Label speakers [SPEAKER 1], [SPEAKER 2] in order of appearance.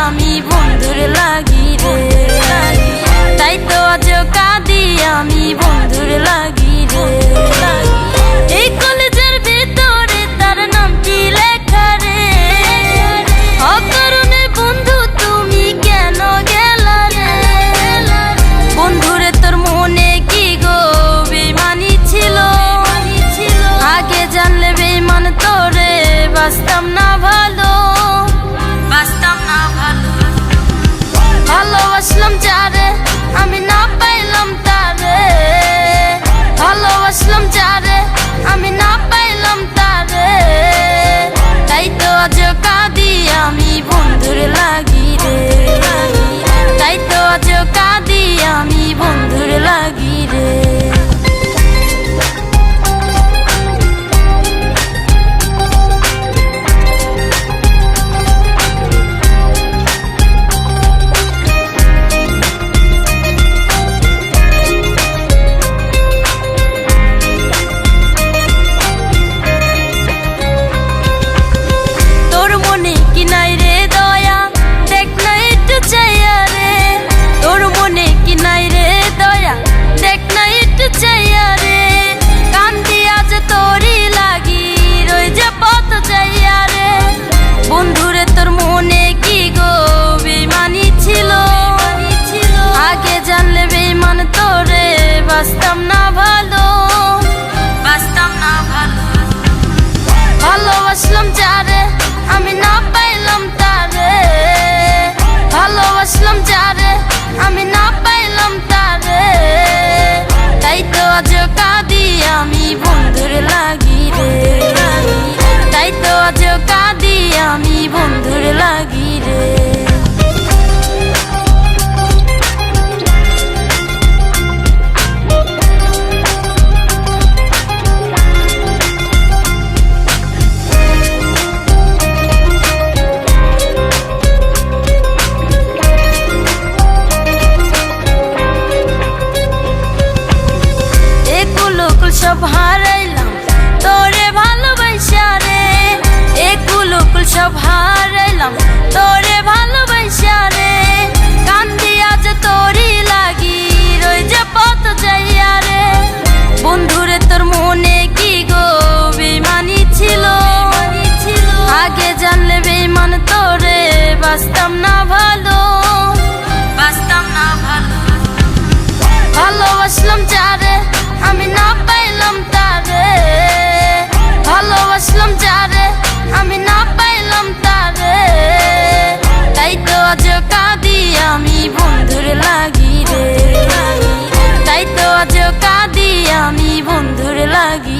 [SPEAKER 1] আমি বন্ধুর লাগি রে, তাই তো আজ কাঁদি আমি বন্ধুর লাগি রে। এই কলেজের ভিতরে তার নামটি লেখা রে, অকারণে বন্ধু তুমি কেন গেলা রে। বন্ধুরে তোর মনে কি গো বেইমানি ছিল, আগে জানলে বেইমান তোরে বাসতাম না ভালো, বাসতাম না ভালো। ভালোবাসলাম যারে আমি না পাইলাম তারে, ভালোবাসলাম যারে আমি না পাইলাম তারে, তাই তো আজ কাঁদি আমি বন্ধুর লাগি রে, তাই তো আজ কাঁদি আমি বন্ধুর লাগি রে। বন্ধুরে তোর মনে কি গো বেইমানি ছিল, আগে জানলে বেইমান তোরে বাসতাম না ভালো, বাসতাম না ভালো। ভালোবাসলাম যারে আমি না পাইলাম তারে, ভালোবাসলাম যারে আমি না পাইলাম তারে, তাই তো আজ কাঁদি আমি বন্ধুর লাগি রে, তাই তো আজ কাঁদি আমি বন্ধুর লাগি রে। সব হারাইলাম তোরে ভালোবাসা রে, একুলুকুল সব হারাইলাম তোরে ভালোবাসা রে, কান্দি আজ তোরই লাগি রই যে পথ যাইয়া রে। বন্ধুরে তোর মনে কি গো বেইমানি ছিল, আগে জানলে বেইমান তোরে বাসতাম না ভালো, বাসতাম না ভালো। ভালোবাসলাম যারে আমি না পাইলাম তারে, ভালোবাসলাম যারে আমি না পাইলাম তারে, তাই তো আজ কাঁদি আমি বন্ধুর লাগি রে, তাই তো আজ কাঁদি আমি বন্ধুর লাগি।